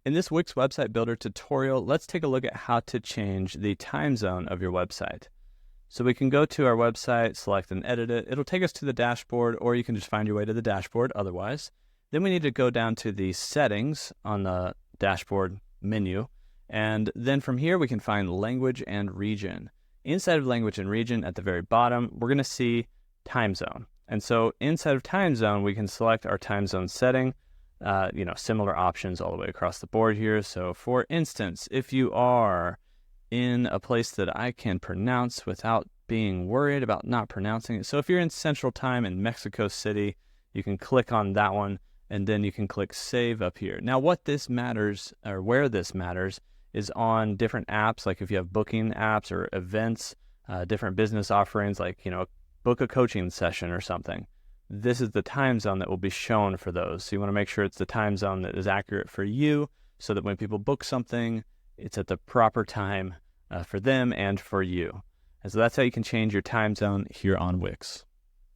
In this Wix website builder tutorial, let's take a look at how to change the time zone of your website. So we can go to our website, select and edit it. It'll take us to the dashboard, or you can just find your way to the dashboard otherwise. Then we need to go down to the settings on the dashboard menu. And then from here, we can find language and region. Inside of language and region at the very bottom, we're going to see time zone. And so inside of time zone, we can select our time zone setting. Similar options all the way across the board here. So for instance, if you are in a place that I can pronounce without being worried about not pronouncing it. So if you're in Central Time in Mexico City, you can click on that one and then you can click save up here. Now what this matters, or where this matters, is on different apps, like if you have booking apps or events, different business offerings, like, book a coaching session or something. This is the time zone that will be shown for those. So you want to make sure it's the time zone that is accurate for you, so that when people book something, it's at the proper time for them and for you. And so that's how you can change your time zone here on Wix.